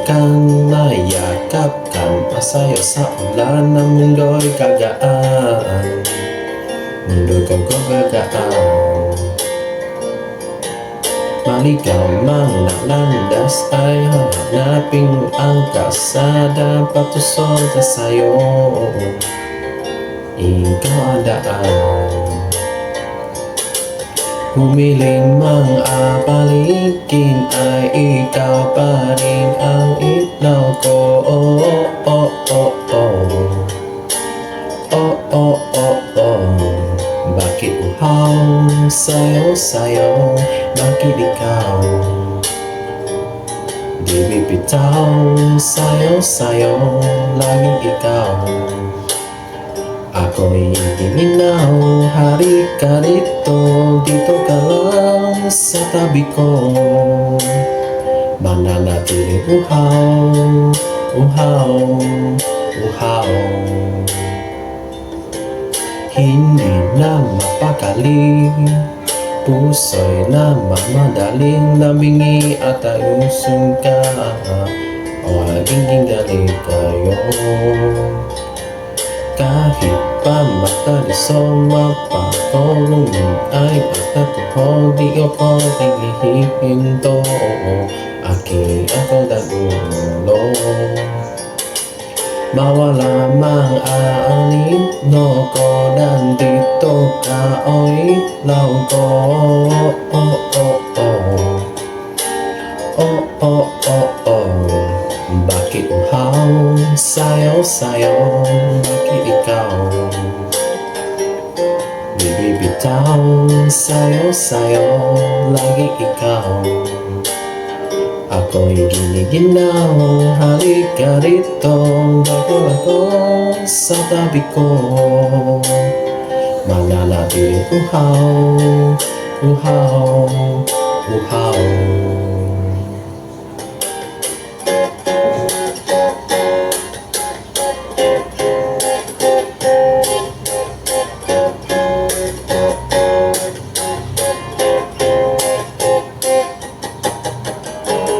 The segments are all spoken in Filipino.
Halikan na yakap kan, pasayo sa ulan ng mundo'y kagaan. Mundo'y kagagaan. Maligaw mang nalandas ay hanapin ang kasada patusol ka sa'yo. Ikaw ang daan. Humiling mang apalikin ay ikaw pa rin ang ilaw ko. Oh, oh, oh, oh. Oh, oh, oh, oh. Bakit uhaw sa'yo, sa'yo? Bakit ikaw? Di bibitaw sa'yo, sa'yo. Laging ikaw. Ako'y diminaw, hari ka dito, dito ka lang sa tabi ko. Mananatiling uhaw, uhaw, uhaw. Hindi na mapakali, puso'y na mamadaling nabingi at ayusun ka. O aging galing kayo. Kahit pa matalisong mapakulong ay pagkatuho, di ako tinghihinto. Aking ako dagulo. Mawala mang aanino ko, nandito ka o ilaw ko. Oh, oh, oh, oh. Oh, oh, oh, oh. Bakit uhaw sa'yo, sa'yo? Bakit ikaw? Di bibitaw sa'yo, sa'yo. Lagi ikaw. Ako'y giniginaw, halika rito, bago ako sa tabi ko. Mananatiling uhaw, uhaw, uhaw.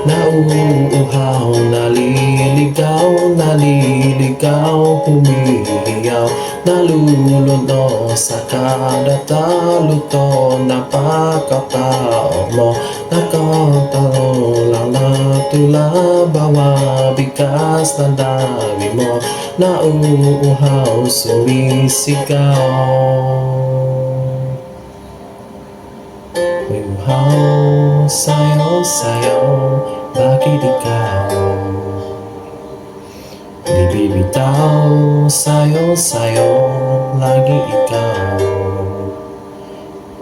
Nauuhaw, naliligaw, naliligaw, humihiyaw, naluluno sa kada taluto, napakatao mo, nakatalo lang na tula, bawa bigas na dami mo, nauuhaw, sumisigaw. Uhaw sa'yo, sa'yo, bakit ikaw? Di bibitaw sa'yo, sa'yo, lagi ikaw.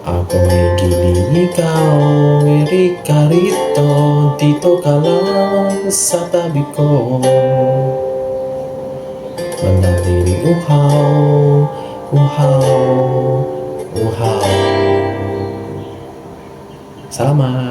Ako'y giniligaw, irika rito, dito ka lang sa tabi ko. Manatiling uhaw, uhaw, uhaw. Salamat!